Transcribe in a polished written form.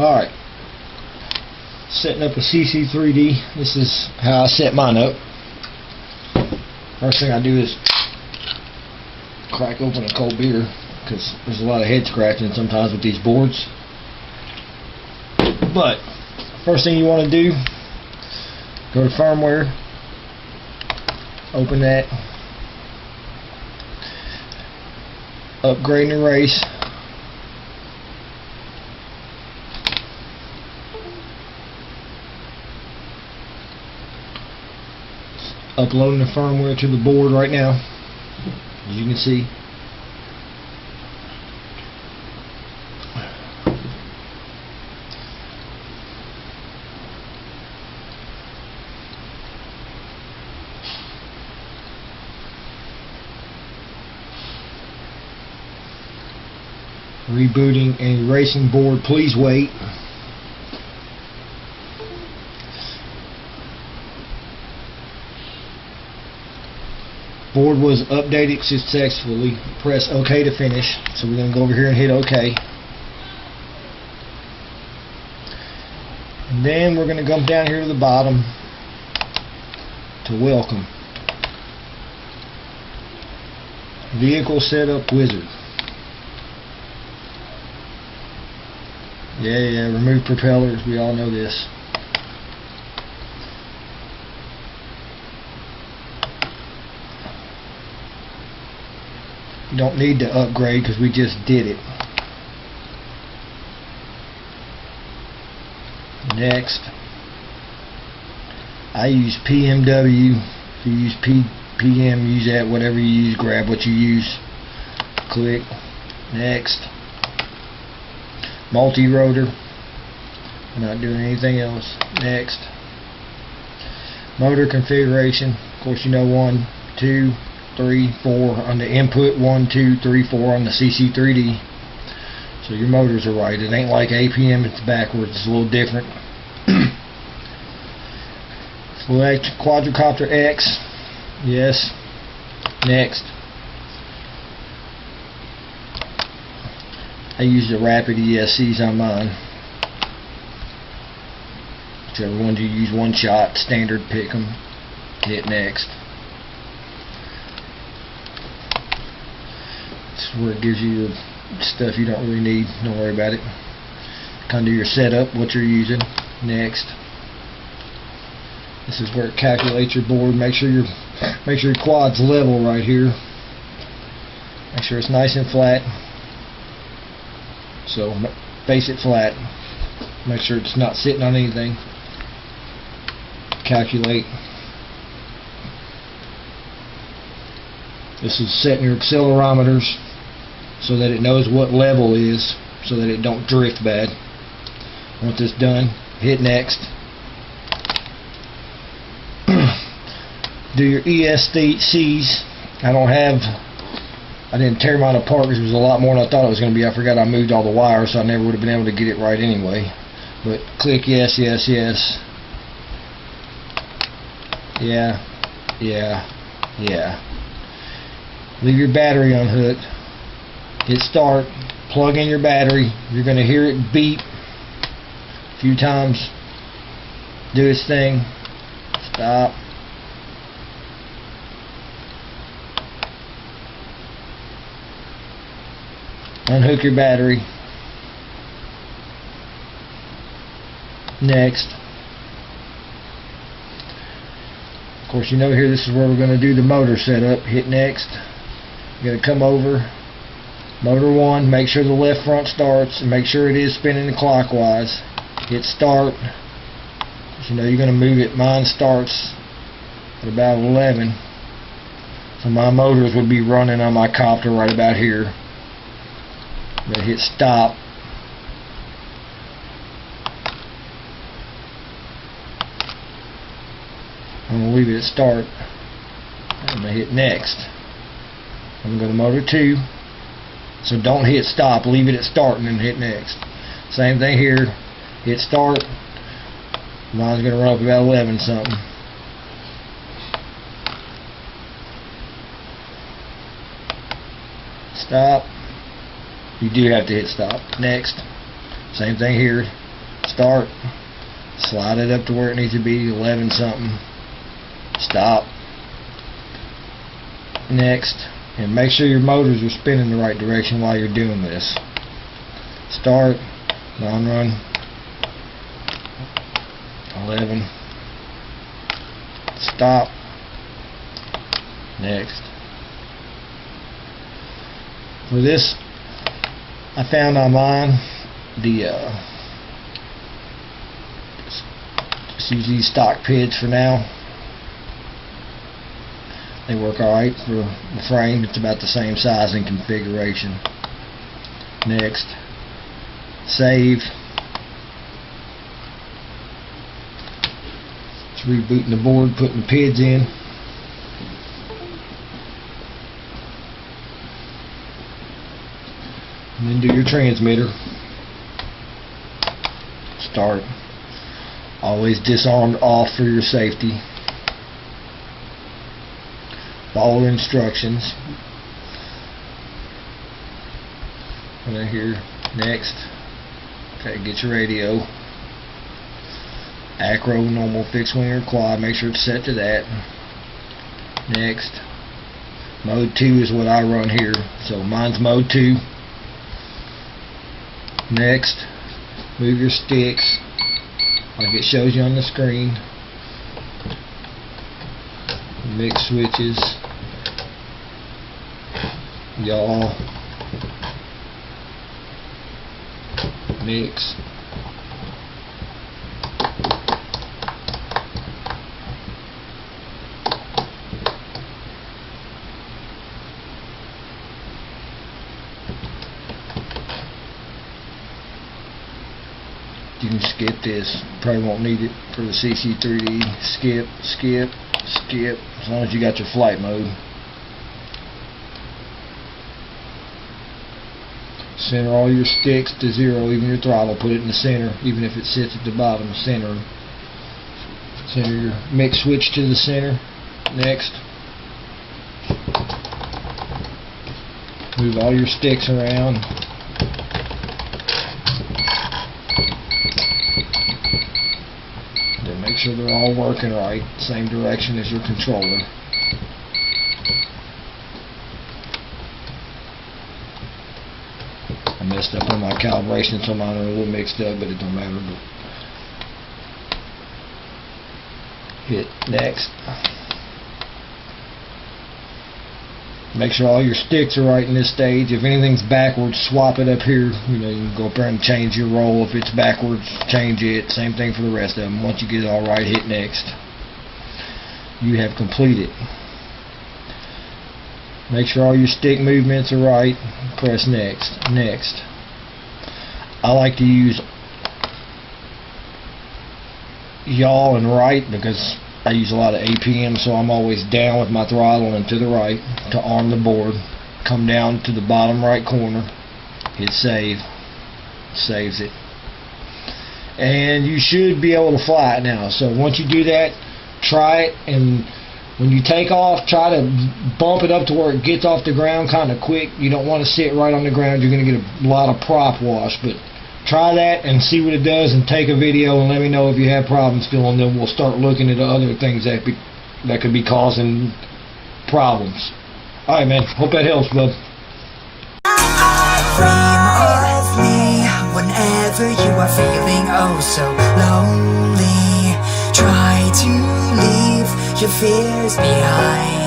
Alright, setting up a cc3d. This is how I set mine up. First thing I do is crack open a cold beer, because there's a lot of head scratching sometimes with these boards. But first thing you want to do, go to Firmware, open that, upgrade and erase. Uploading the firmware to the board right now, as you can see. Rebooting and erasing board, please wait. Board was updated successfully. Press OK to finish. So we're going to go over here and hit OK. And then we're going to come down here to the bottom to welcome. Vehicle setup wizard. Yeah, remove propellers. We all know this. You don't need to upgrade because we just did it. Next, I use PMW. If you use PM, use that. Whatever you use, grab what you use. Click. Next. Multi-rotor. Not doing anything else. Next. Motor configuration. Of course, you know 1, 2, 3, 4 on the input, 1, 2, 3, 4 on the cc3d. So your motors are right. It ain't like APM, it's backwards. It's a little different. Select quadricopter X. Yes. Next. I use the rapid ESCs on mine. Whichever ones you use, one shot, standard, pick them. Hit next. Where it gives you the stuff you don't really need. Don't worry about it. Kind of do your setup, what you're using. Next. This is where it calculates your board. Make sure your quad's level right here. Make sure it's nice and flat. So face it flat. Make sure it's not sitting on anything. Calculate. This is setting your accelerometers so that it knows what level is, so that it don't drift bad. Once it's done, hit next. Do your ESCs. I didn't tear mine apart because it was a lot more than I thought it was going to be. I forgot I moved all the wires, so I never would have been able to get it right anyway. But click yes, yes, yes. Yeah, yeah, yeah. Leave your battery unhooked. Hit start. Plug in your battery. You're going to hear it beep a few times. Do its thing. Stop. Unhook your battery. Next. Of course, you know here this is where we're going to do the motor setup. Hit next. You're going to come over. Motor 1, make sure the left front starts and make sure it is spinning clockwise. Hit start. You know you're going to move it. Mine starts at about 11. So my motors would be running on my copter right about here. I'm going to hit stop. I'm going to leave it at start. I'm going to hit next. I'm going to go to motor 2. So don't hit stop, leave it at start and then hit next. Same thing here. Hit start. Mine's going to run up about 11 something. Stop. You do have to hit stop. Next. Same thing here. Start. Slide it up to where it needs to be, 11 something. Stop. Next. And make sure your motors are spinning the right direction while you're doing this. Start. Long run. 11. Stop. Next. For this, I found online the just use these stock PIDs for now. They work alright for the frame. It's about the same size and configuration. Next. Save. It's rebooting the board, putting the PIDs in. And then do your transmitter. Start. Always disarmed off for your safety. Follow instructions. And then here, next. Okay, get your radio. Acro, normal, fixed wing or quad. Make sure it's set to that. Next. Mode 2 is what I run here. So mine's mode 2. Next. Move your sticks like it shows you on the screen. Mix switches. Yaw. Mix. You can skip this. Probably won't need it for the cc3d. Skip, skip, skip. As long as you got your flight mode. Center all your sticks to 0, even your throttle. Put it in the center, even if it sits at the bottom. Center your mix switch to the center. Next. Move all your sticks around. Then make sure they're all working right, same direction as your controller. I messed up on my calibration, so mine are a little mixed up, but it don't matter. But hit next. Make sure all your sticks are right in this stage. If anything's backwards, swap it up here. You know, you can go up there and change your roll. If it's backwards, change it. Same thing for the rest of them. Once you get it all right, hit next. You have completed. Make sure all your stick movements are right. Press next. Next. I like to use yaw and right because I use a lot of APM, so I'm always down with my throttle and to the right to arm the board. Come down to the bottom right corner. Hit save. Saves it. And you should be able to fly it now. So once you do that, try it, and when you take off, try to bump it up to where it gets off the ground kind of quick. You don't want to sit right on the ground. You're going to get a lot of prop wash. But try that and see what it does, and take a video and let me know if you have problems still, and then we'll start looking at other things that could be causing problems. Alright, man. Hope that helps, bud. Dream of me whenever you are feeling oh so lonely. Try to leave your fears behind.